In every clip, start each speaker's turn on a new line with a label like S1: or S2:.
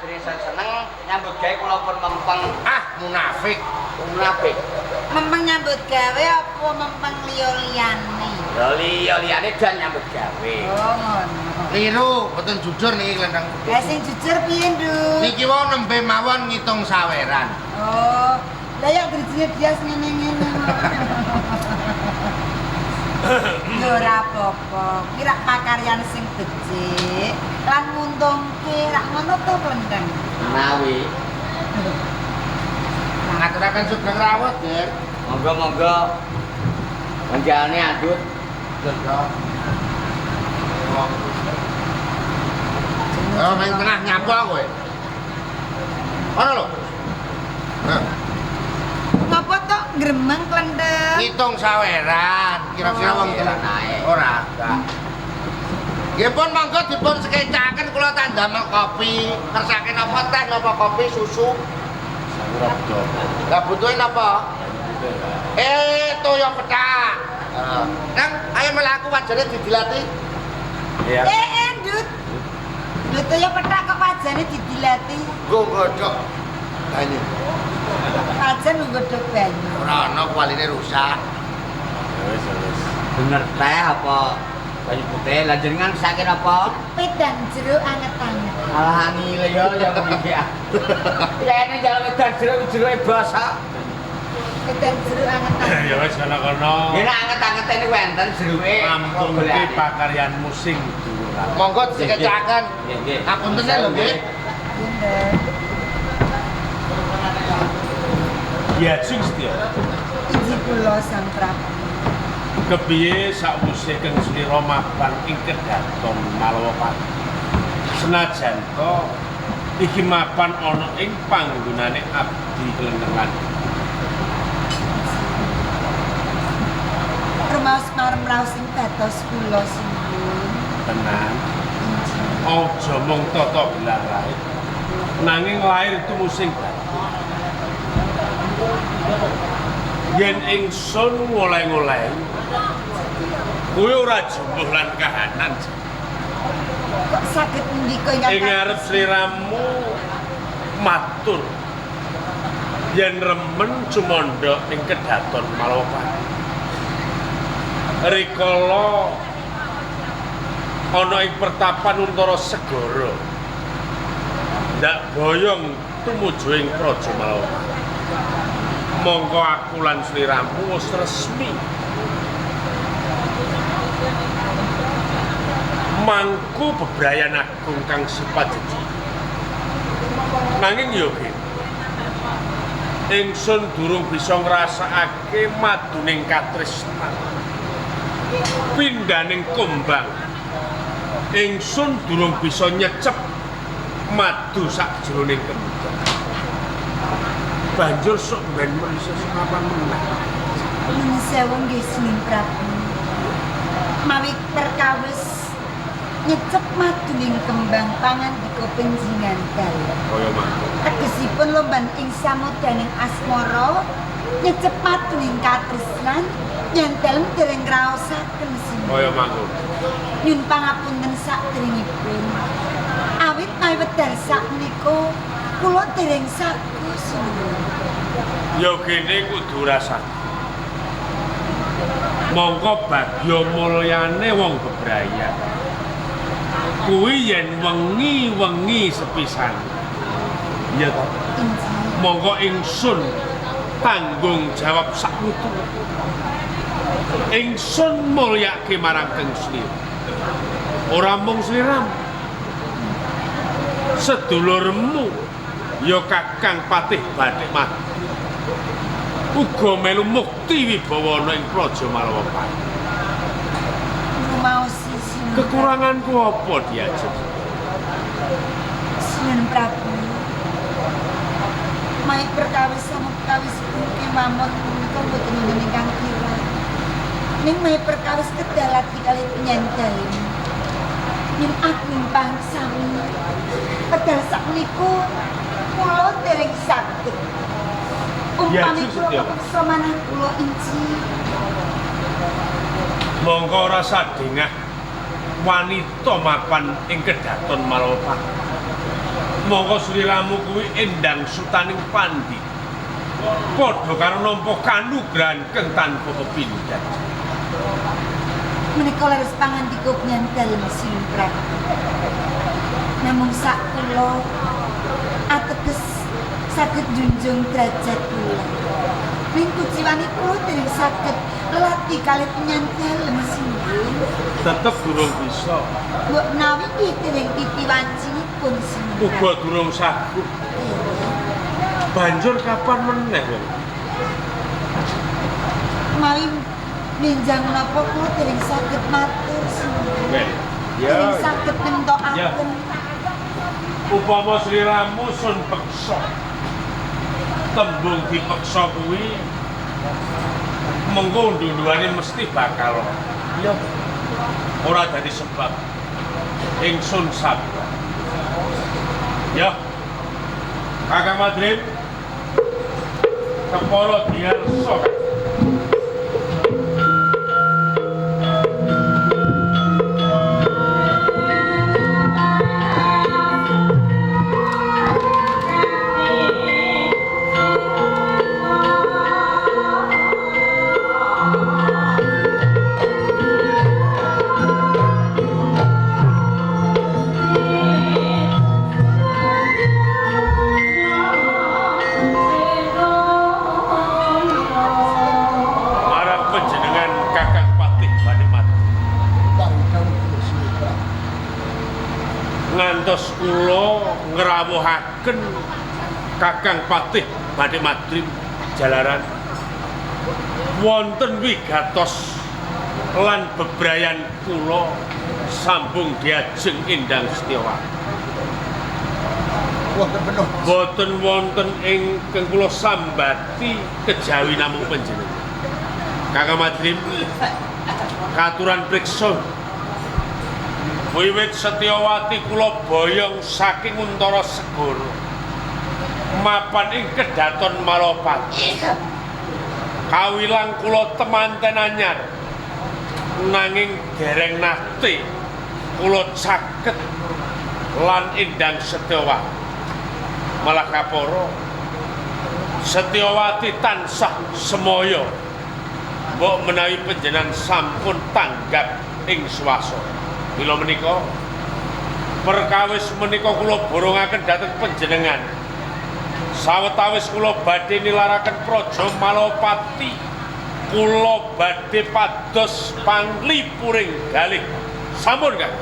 S1: anggere seneng nyambut gawe kula pun mempeng.
S2: Ah, munafik.
S1: Munafik.
S3: Mempeng nyambut gawe apa mempeng liya-liyane?
S1: Ya liya-liyane dan nyambut gawe.
S3: Oh, ngono.
S2: Liru, boten jujur niki Klendhang.
S3: Lah sing jujur piye, Nduk?
S2: Niki wau nembe mawon ngitung saweran.
S3: Oh, lah ya drijine bias ngene-ngene. Yo ora apa-apa. Kira pakaryan sing becik lan nguntungke rak ngono to, Klendhang.
S1: Menawi.
S2: Ngaturaken sugeng rawuh, Ger.
S1: Monggo-monggo. Panjenengane andut.
S2: Oh, main tengah nyapa kowe. Ono lho. Nah,
S3: Ngapa tok gremeng, Klendhang?
S2: ngitung saweran, kira-kira wong
S1: Ora naik.
S2: ora. Nggih pun monggo dipun sekecaken kula tak ndamel kopi. Kersake napa teh napa kopi susu? Lah butuhe napa? Toyo pethak. Kang, ayo mlaku wajane didilati.
S1: Iya.
S3: Ndut. Ndut ya pethak kok wajane didilati.
S2: Nggo godhok. Banyu.
S3: Wajan nggodhog banyu.
S2: Ora ana kualine rusak.
S1: Wis. Bener teh apa? Banyu putih lah jenengan saking apa?
S3: Pedang jeruk anget-anget.
S1: Alah ngile yo ya piye. Ya ini jalan wedan jeruk-jeruke basa.
S3: Pedang jeruk anget-anget.
S4: Ya wis kono-kono.
S1: Ya nek anget-anget ini wenten jeruke.
S4: Rampung iki pakaryanmu sing dhuwur.
S2: Monggo dikecaken.
S1: Nggih, nggih.
S2: Ngapunten lho nggih.
S3: Bunda.
S4: Ya sing setya.
S3: Iji kula Sang Prabu.
S4: Kepiye sakwise keng slira mapan ing Kedaton Malawapati. Senajan to iki mapan ana ing panggonane abdi Klendhang.
S3: Rumaos marem raos sing dados kula sinuwun.
S4: Tenan. Aja mung tata gelar lair. Nanging lair tumu sing batin. Yen ingsun ngoleh-ngoleh kuwi ora jumbuh lan kahanan.
S3: Kok saged ndika
S4: Ing ngarep sliramu matur yen remen cumandha ing Kedaton Malawapati. Rikala ana ing pertapan Untara Segara ndak boyong tumuju ing Praja Malawapati. Monggo aku lan sliramu wis resmi mangku bebrayan agung kang sipajeji. Nanging yo ki ingsun durung bisa ngrasakake maduning katresnan pindhaning kumbang. Ingsun durung bisa nyecep madu sakjroning kembang. Banjur sok ben manusia senapan meneh.
S3: Nuwun sewu nggih Sinin Prabu. Mawi perkawis nyecep maduning kembang pangandika panjenengan dalu.
S4: Kaya mangko.
S3: Tegesipun lomban ing samudaning asmara nyecep maduning katresnan yen dalem dereng ngraosaken Sinin.
S4: Kaya mangko.
S3: Nyun pangapunten sakderengipun. Awit wedal sakmenika kula dereng sagu Sinin.
S4: Ya kene kudu rasane. Mongko bagya mulyane wong bebrayan. Kuwi yen wengi-wengi sepisan. Ya to. Monggo ingsun tanggung jawab sakmutu. Ingsun mulyake marang Kang Slira. Ora mung sliramu. Sedulurmu ya Kakang Patih Bathik Mati. Uga melu mukti wibawa ana ing Praja Malawapati.
S3: Rumaos Sinin.
S4: Kekuranganku apa diajeng?
S3: Sinin Prabu. Mai perkawis sama perkawis kemamon menika boten wonten ingkang kira. Ning mai perkawis kedalat kali penyandal. Yen agung pangsami. Pedal sakniku kula dereng saged. Umpami kula kepeksa manah kula inci.
S4: Mongko ora sadengah wanita mapan ing Kedaton Malawapati. Mongko sliramu kuwi endang sutaning pandi. Padha karo nampa kanugrahan kang tanpa pepindhan.
S3: Menika leres pangandika nyantel Sinuhun Prabu. Namung sak kula ateges saged junjung derajat kula. Ning kuciwani kula dereng saged lelati kalih penyantel Sinuhun.
S4: Tetep durung bisa.
S3: Mbok menawi nggih dereng titi wancinipun Sinuhun.
S4: Uga durung sagup. Banjur kapan meneh?
S3: Mawi minjang napa kula dereng saged matur Sinuhun. Dereng saged nentokaken.
S4: Upama sliramu sun peksa. Tembung dipeksa kuwi mengko ndunduane mesti bakal. Iya. Ora dadi sebab ingsun sabar. Ya. Kakang Madrim. Kepala diarsa. Ngantos kula ngrawuhaken Kakang Patih badhe Madrim jalaran wonten wigatos lan bebrayan kula sambung diajeng Endang Setyawati. Boten wonten ingkang kula sambati kejawi namung panjenengan. Kakang Madrim katuran priksa wiwit Setyawati kula boyong saking Untara Segara mapan ing Kedaton Malopati. Kawilang kula temanten anyar nanging dereng nate kula caket lan Endang Setyawati. Malah kapara Setyawati tansah semaya mbok menawi panjenengan sampun tanggap ing swasana. Mila menika perkawis menika kula borongaken dhateng panjenengan. Sawetawis kula badhe nilaraken Praja Malopati, kula badhe pados panglipuring galih. Sampun, Kang.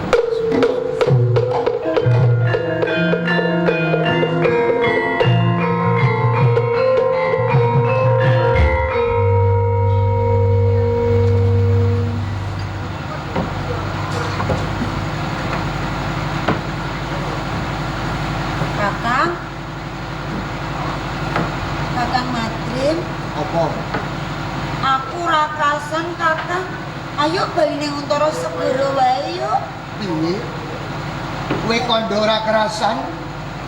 S3: Aku ora krasan, Kakang. Ayo bali ning Untara Segara wae yo.
S5: Piye? Kowe kandha ora krasan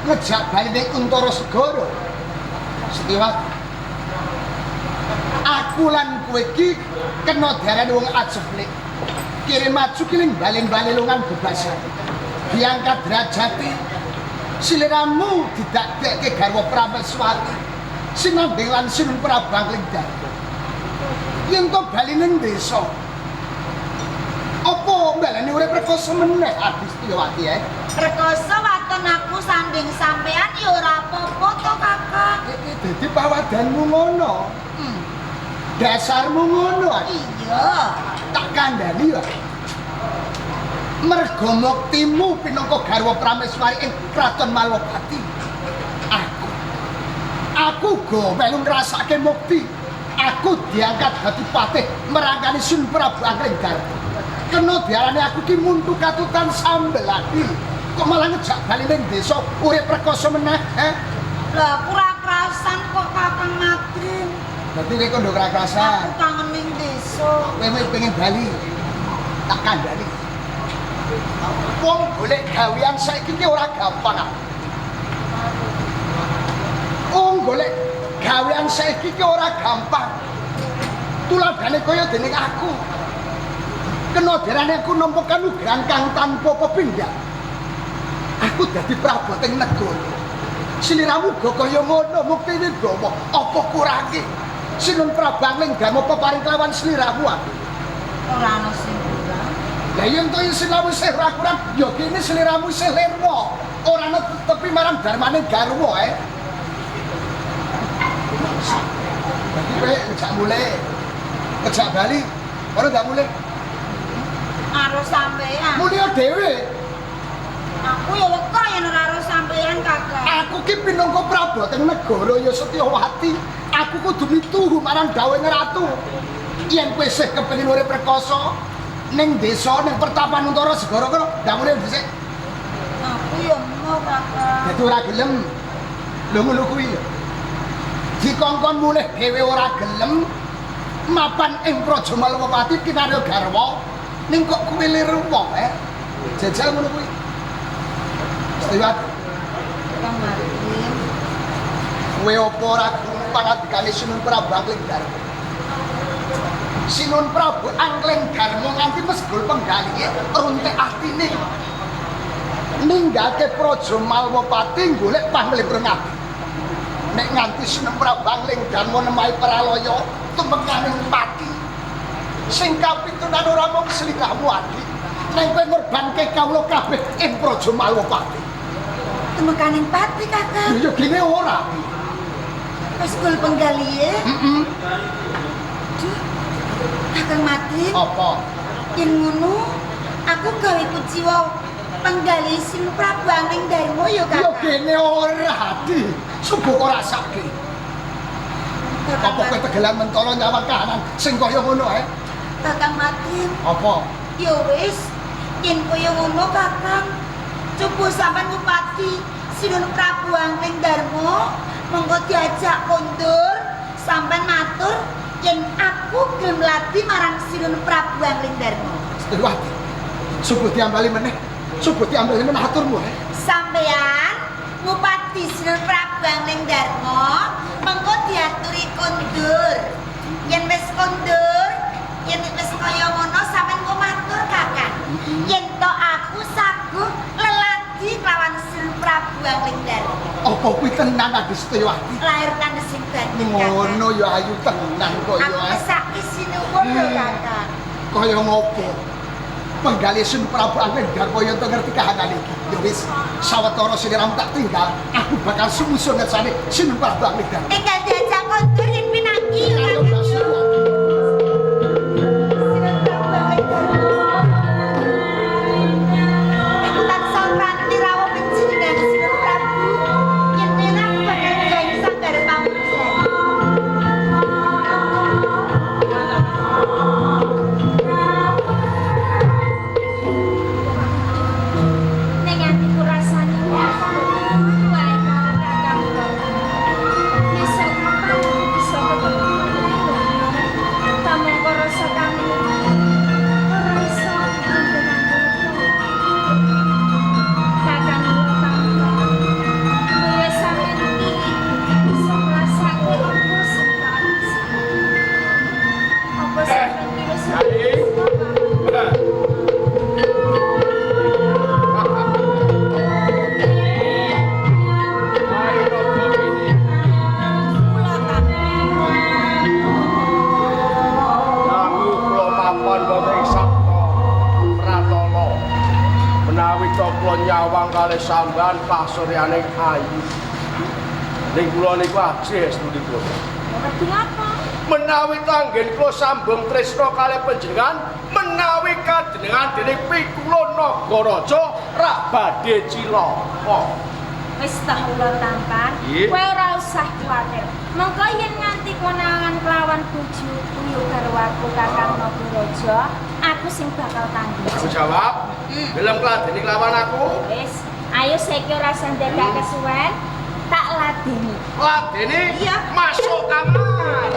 S5: ngejak bali ning Untara Segara. Setyawati. Aku lan kowe iki kena diarani wong ajeblik. Kirim maju kiling balen-balen lungan bebasan. Diangkat derajate. Siliramu didadekake garwa Prameswati. Sinambing lan Sinuhun Prabu Anglingdarma. Yen to bali ning desa. Apa mbalani urip rekoso meneh Adi Setyawati ae?
S3: Rekoso waton aku sanding sampean ya ora apa-apa to, Kakang.
S5: Iki dadi pawadanmu ngono. Dasarmu ngono Adi.
S3: Iya.
S5: Tak kandhani ya. Merga muktimu pinangka garwa Prameswari ing Kraton Malopati. Aku go melu ngrasake mukti. Aku diangkat dadi patih merangkani Sinuhun Prabu Anglingdarma. Kena diarani aku ki muntu katutan sambel Adi. Kok malah ngejak bali ning desa urip rekoso meneh,
S3: Lah aku ora krasan kok, Kakang Madrim.
S5: Dadi kowe kandha ora krasan.
S3: Aku kangen ning desa.
S5: Kowe pengen bali. Tak kandhani. Wong golek gawean saiki ki ora gampang. Golek gawean saiki ki ora gampang. Tuladhane kaya dening aku. Kena derane aku nampa kanugrahan kang tanpa pepindhan. aku dadi prabot ing negara. Sliramu uga kaya ngono, muktine Brama. Apa kurange? Sinun Prabang Lenggarma peparing kelawan sliramu aku.
S3: Ora ana sing kurang.
S5: Lah yen to sliramu sing ora kurang, ya kene sliramu sing lirwa. Ora ana tepi marang darmane garwa Dadi kowe ngejak mulai. Ngejak bali. Ora ndak mulai.
S3: Karo sampean.
S5: Mulya dhewe.
S3: Aku ya weka yen ora karo sampean, Kakang.
S5: Aku ki pinangka praboting negara ya Setyawati. Aku kudu mituhu marang dawuhe ratu. Yen kowe isih kepengin urip rekoso ning desa ning pertapan Untara Segara kono, ndak mulih dhisik.
S3: Aku ya mau, Kakang.
S5: Dadi ora gelem. Lho ngono kuwi lho. Dikongkon mulih dhewe ora gelem mapan ing Praja Malawapati kinarya garwa ning kok kowe lirwa jajal ngono kuwi. Setyawati.
S3: Kang Martin.
S5: Kowe apa ora pangandikane Sinun Prabu Anglenggarma? Sinun Prabu Anglenggarma nganti mesgul penggalihe runtik atine. Ninggake Praja Malawapati golek panglipring ati. Nek nganti Sinun Prabu Anglenggarma nemahi pralaya tumekaning pati. Sing kapitunan ora mung sliramu ati, ning kowe ngorbanke kawula kabeh ing Praja Malawapati.
S3: Tumekaning pati, Kakang.
S5: Ya gene ora.
S3: Wis kul penggalihe.
S5: Heeh.
S3: Kakang Martin.
S5: Apa?
S3: Yen ngono, aku gawe kuciwa penggali Sinun Prabu Anglenggarma ya,
S5: Ya
S3: Kakang.
S5: gene ora ati. Subuk ora rasake. Apa kowe tegelan mentolo nyawang kahanan sing kaya ngono
S3: Kakang Martin.
S5: Apa?
S3: Ya wis, yen kaya ngono, Kakang. Coba sampean Bupati Sinun Prabu Anglenggarma monggo diajak kondur sampean matur yen aku gelem lati marang Sinun Prabu Anglenggarma.
S5: Setyawati. Subuk diambali meneh. Subuk diambali meneh aturmu
S3: Sampean Bupati Sinun Prabu Anglenggarma mengko diaturi kondur. Yen wis kondur, yen wis kaya ngono sampean kok matur, Kakang. Yen to aku saguh leladi kelawan Sinun Prabu Anglenggarma.
S5: Apa kuwi tenan Adi Setyawati?
S3: Lahir kan sing Bandung, Kakang.
S5: Ngono ya ayu tenan kaya
S3: Aku sak isine ngono, Kakang.
S5: Kaya ngopo? Penggali Sinun Prabu Anglenggarma yen to ngerti kahanan iki. Ya wis, sawetara sliramu tak tinggal, aku bakal sumusul ngersane Sinun Prabu Anglenggarma.
S3: Tinggal diajak kondur yen pinangi,
S5: Ayo
S3: Kakang.
S5: masuk.
S3: Sinun Prabu Anglenggarma. Aku tansah ranti rawuh panjenengan Sinun Prabu. Yen penak bakal gawe sanggare pamujan. Ning atiku rasane wae karo Kakang Bawu. Bisa kapan bisa ketemu tamung rasa kami ora iso anggen-anggen Kakang Bawu. Kowe sampeyan iki bisa ngrasake apa sing tak bisa. Apa sampeyan iki wis kula
S4: Kami kula papan wonten sabda pratala. Menawi to kula nyawang kalih sampean pasuryaning ayu. Ning kula niku ajih estudipun.
S3: ngerti apa?
S4: Menawi tanggen kula sambung tresna kalih panjenengan, menawi kajenengan dening Pikula Nagaraja rak badhe cilaka.
S3: Wis tak kula tampan,
S4: Nggih.
S3: kowe ora usah kuwatir. Mengko yen nganti konangan kelawan bojoku yo garwaku Kakang Nagaraja, aku sing bakal tanggung
S4: Aku
S3: jawab.
S4: jawab, gelem kladeni kelawan aku.
S3: Wis, ayo saiki ora sandeka kesuwen, tak ladeni.
S4: Ladeni
S3: Iya.
S4: masuk kamar.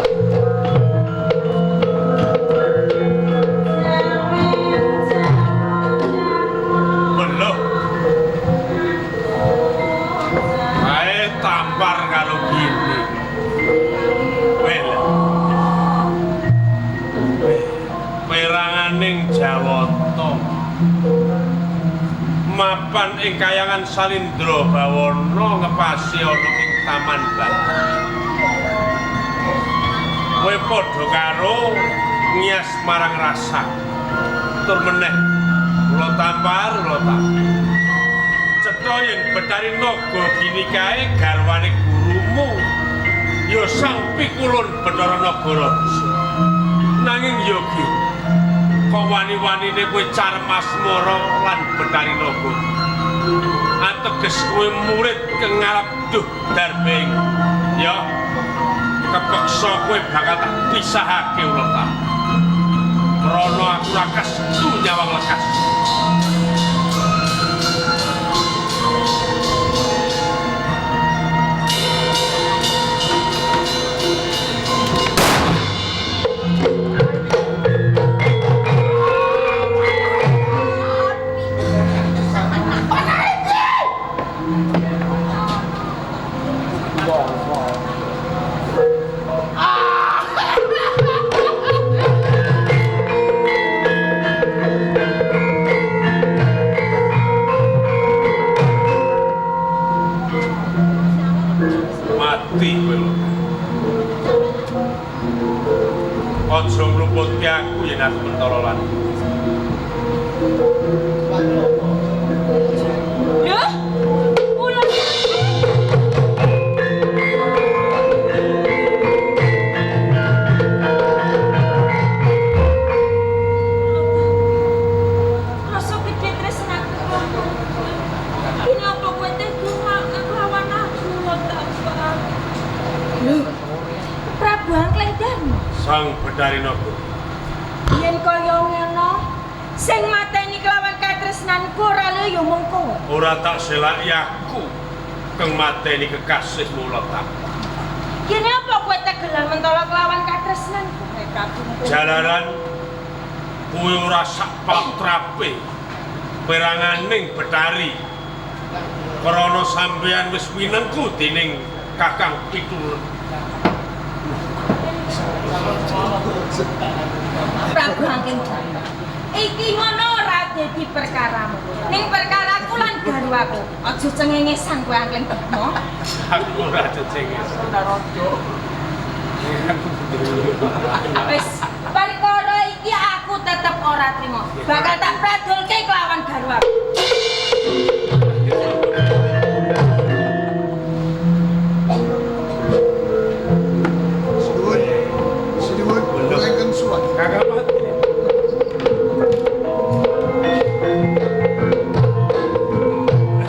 S6: Belum. Kae tampar kalau gini. Well. Peranganing Jawata. Map
S4: papan ing kayangan Salindra Bawana ngepasi ana ing Taman Batu. Kowe padha karo ngias marang rasa. Tur meneh kula tampar. Cetha yen Bathari Naga gini kae garwane gurumu ya Sang Pikulun Bathara Nagara. Nanging yogi kok wani-wanine kowe Carmas Mara lan Bathari Naga. Ateges kowe murid kengarap duh darbing. Ya kepeksa kowe bakal tak pisahake ulata. Krana aku rakas tu nyawang lekas. Mati kowe lho. Aja ngluputke aku yen aku mentala lan.
S3: Ya? Ulang. Rasa gede tresnaku. Ini apa kowe tega nglawan aku ta? Lho. Prabu Angkleng Darma.
S4: Sang Bathari Naga.
S3: Yen kaya ngono, sing mateni kelawan katresnanku ora lho ya mung kowe.
S4: Ora tak selaki aku kang mateni kekasihmu Lata.
S3: Kene apa kowe tegelan mentala kelawan katresnanku, Prabu?
S4: Jalaran kowe ora sak patrape peranganing Bathari. Krana sampeyan wis winengku dening Kakang Pikulun.
S3: Prabu Angkleng Darma. Iki ngono ora dadi perkaramu. Ning perkaraku lan garwaku. Aja cengengesan kowe Angkleng Darma.
S4: Aku ora cengengesan.
S3: Wis perkara iki aku tetep ora trima. Bakal tak pradulke kelawan garwaku.
S5: Sinuwun, ingkang suwun.
S4: Kakang Pati.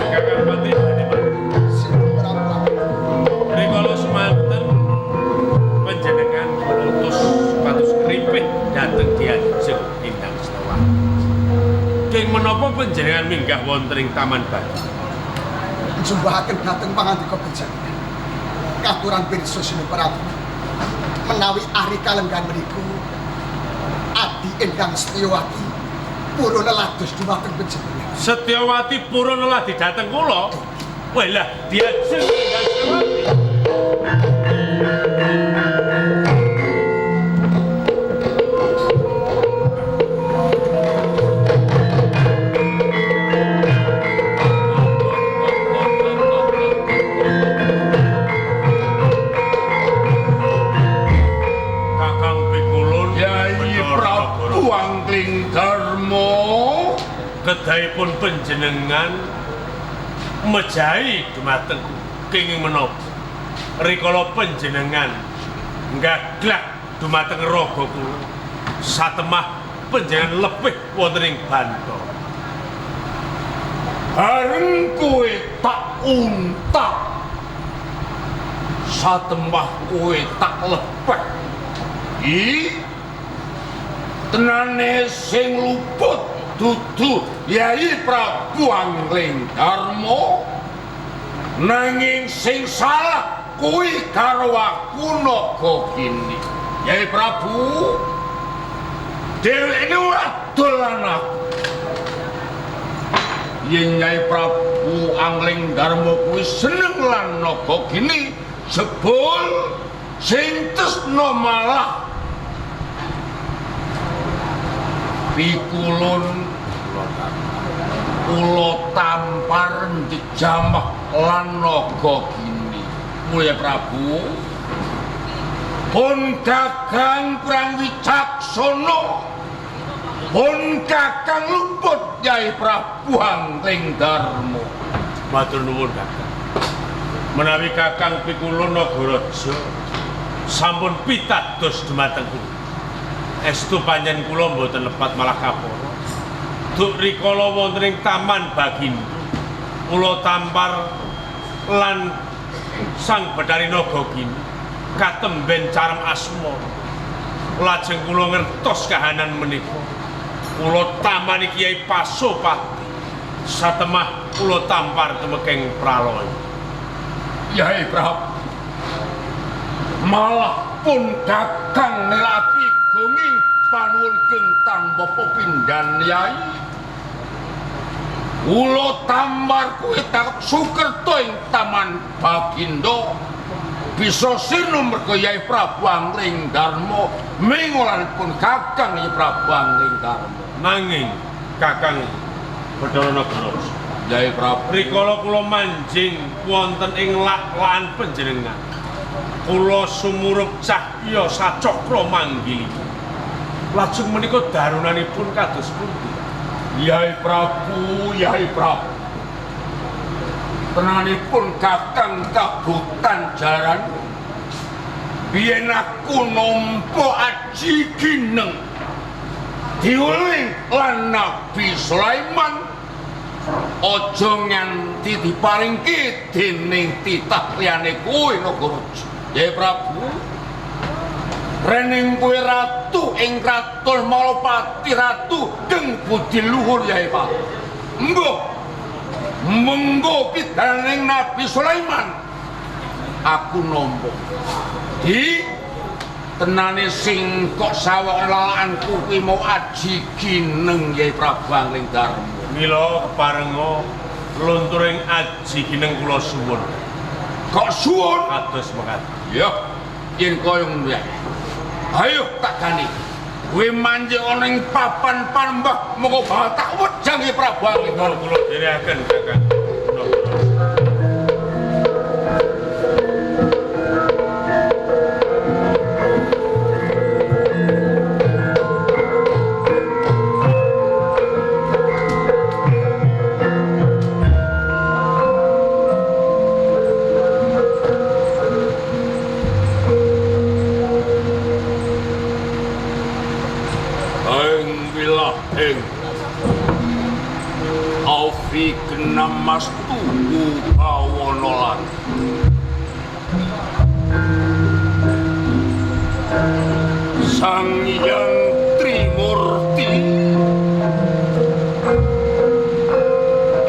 S4: Kakang Pati.
S5: Sinuwun Prabu.
S4: Rikala semanten panjenengan ngutus patus kripit dhateng Diajeng Indang Sewa. King menapa panjenengan minggah wonten ing Taman Batu?
S5: Njumbahaken dhateng pangandika bejangan. Katuran pirsa Sinuwun Prabu. Menawi ari kalenggan mriku Adi Endang Setyawati purun lelados dhumateng panjenengan.
S4: Setyawati purun leladi dhateng kula. Walah, Diajeng Indang Setyawati. Kakang Pikulun
S6: Yai Prabu Angkleng Darma.
S4: kedahipun panjenengan mejahi dumateng kenging menapa rikala panjenengan nggaglak dumateng raga kula satemah panjenengan lebih wonten ing Banta.
S6: Bareng kowe tak untak satemah kowe tak lepeh. Tenane sing luput dudu Yai Prabu Angkleng Darma, nanging sing salah kuwi karo aku naga kini. Yai Prabu, dheweke ora dolan aku. Yen Yai Prabu Angkleng Darma kuwi seneng lan naga kini, sebul sing tresna malah Pikulun kula tampar dijamah lan naga gini. Mulya Prabu, pun Kakang kurang wicaksana, pun Kakang luput Yai Prabu Angling Darma.
S4: Matur nuwun Kakang. Menawi Kakang Pikulun Nagaraja sampun pitados dhumateng kula. Estu panjenengan kula mboten lepat malah kapara. Duk rikala wonten ing Taman Bagindo, kula tampar lan Sang Bathari Nagagini katemben carem asma. Lajeng kula ngertos kahanan menika. Kula tamani Kyai Pasopati. Satemah kula tampar tumekeng pralaya.
S6: Yai Prabu, malah pun Kakang nelaki gunging panuwun gentang bapa pindhan Yai. Kula tampar kuwi tak Sukerto ing Taman Bagindo. Bisa sinumerga Yai Prabu Angling Darma mingolanipun Kakang Yai Prabu Angling Darma.
S4: Nanging Kakang Bathara Nagaraja,
S6: Yai Prabu,
S4: rikala kula manjing wonten ing lak-lakan panjenengan, kula sumurup cahya sacakra manggil. Lajeng menika darunanipun kados pundi?
S6: Yai Prabu, Yai Prabu, tenanipun Kakang kabutan jaran biyen aku nampa aji gineng diuling lan Nabi Sulaiman aja nganti diparingke dening titah liyane kuwi Nagaraja. Yai Prabu, rening kuwi ratu ing kraton Malapati, ratu geng budi luhur Yai Prabu. Mengko pidaning Nabi Sulaiman aku nampa di tenane sing kok sawak lalakanku kuwi mau aji gineng Yai Prabu Angling Darma.
S4: Mila keparenga lunturing aji gineng kula suwun.
S6: Kok suwun
S4: Kados mekaten.
S6: ya yen kaya ngono ya. Ayo tak gani. Kuwi manjing ana ing papan panembah monggo bakal tak wedang Yai Prabu Angling Darma.
S4: Kula dherekaken Kakang.
S6: Mas tubuh bawonolan Sang Hyang Trimurti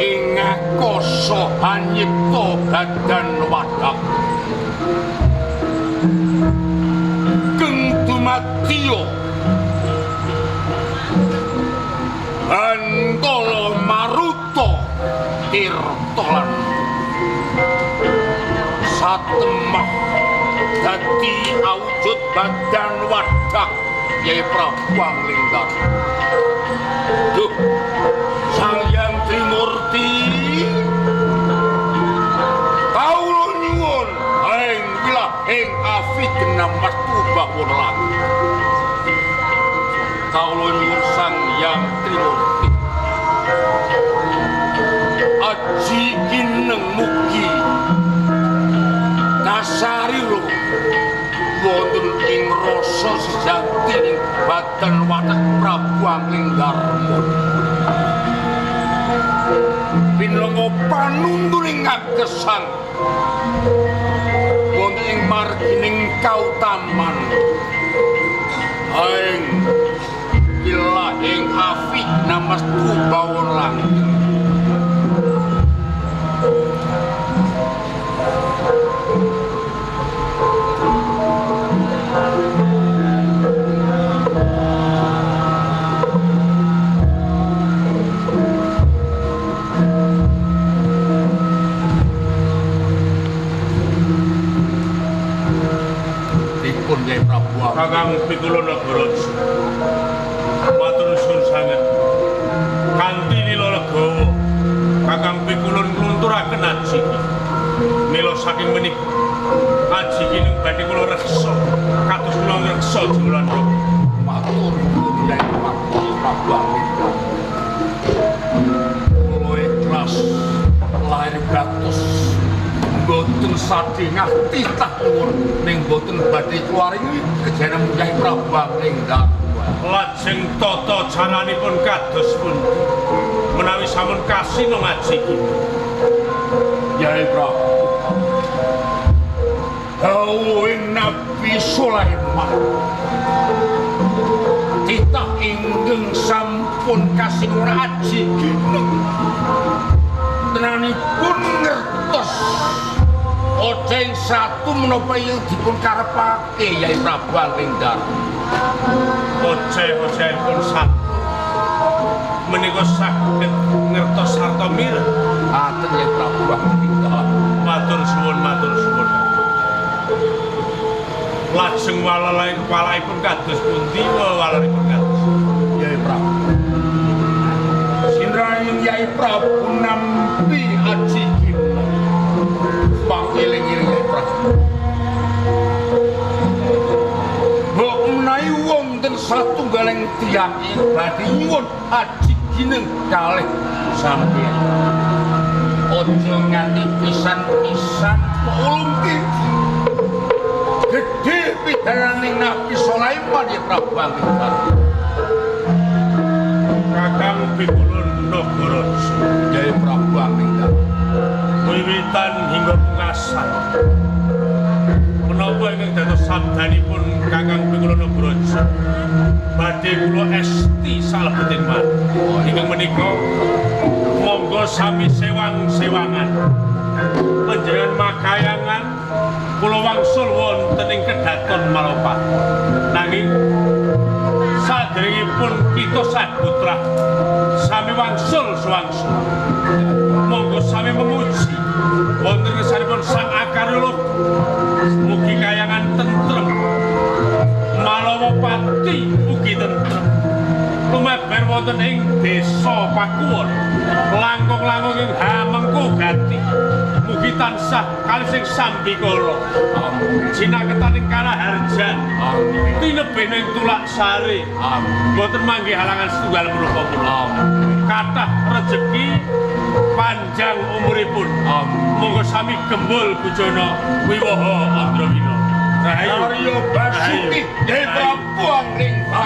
S6: ing koso hanyipta badan wadak keng dumadya Antala Maruta Tirtolan satemah dadi awujud badan wadak Yai Prabu Angling Darma. Duh, Sang Hyang Trimurti kawula nyuwun ing wilahing afigenam Martu Bawonolan. Kawula nyuwun Sang Hyang Trimurti aji gineng mugi kasarira wonten ing rasa sejati ing badan watak Prabu Angling Darma. Pinlongo panuntuning agesan wonten ing margining kautaman ing ilahing afigenam Martu Bawonolan. Yai Prabu
S4: Kakang Pikulun Nagaraja matur nuwun sanget kanthi lila legawa Kakang pikulun nglunturaken aji mila saking menika aji ning badhe kula reksa kados kula ngreksa julan
S6: matur nuwun Yai Prabu Amita. Kula ikhlas lahir bagus boten sadengah titah nuwun ning boten badhe kuwaringi kejanem Yai Prabu Amita.
S4: Lajeng tata caranipun kados pundi menawi sampun kasino ngaji
S6: Yai Prabu dawuhing Nabi Sulaiman titah inggih sampun kasinur aji gineng tenanipun ngertos Ojeng satu menapa yang dipun karepake Yai Prabu Amita.
S4: Ojeh pun satu menika saged ngertos sarta mireng.
S6: Aten Yai Prabu Amita.
S4: Matur suwun. Lajeng walaipun kados pundi walaripun kados
S6: Yai Prabu. Sindraning Yai Prabu nampi aji gineng. Pangeling-eling Yai Prabu. Mbok menawi wonten satunggaling tiyang ing badhe nyuwun aji gineng kalih sampeyan. Aja nganti pisan-pisan ulungke. Gedhe pidananing Nabi Sulaiman ya Prabu Amita.
S4: Kakang pikulun nagara
S6: Yai Prabu Amita.
S4: wiwitan hingga pungkasan menapa ingkang dados sabdanipun Kakang pikulun nagara badhe kula esti salebeting manah ingkang menika monggo sami sewang-sewangan panjenengan makayangan kula wangsul wonten ing Kedaton Malopat nanging saderengipun kita saputra sami wangsul suwangsul monggo sami memuji wonten kesanipun Sang Akaruluk mugi kayangan tentrem Malawapati ugi tentrem lumeber wonten ing desa Pakuwon langkung-langkung ing Hamengku Gati mugi tansah kalih sing sambikala jinaketaning Karaharjan tinebening Tulak Sari boten manggih halangan setunggal menapa kula kathah rejeki panjang umuripun monggo sami gembul bujana wiwaha Andrawina Rahayu
S6: Arya Basuki Yai Prabu Amita.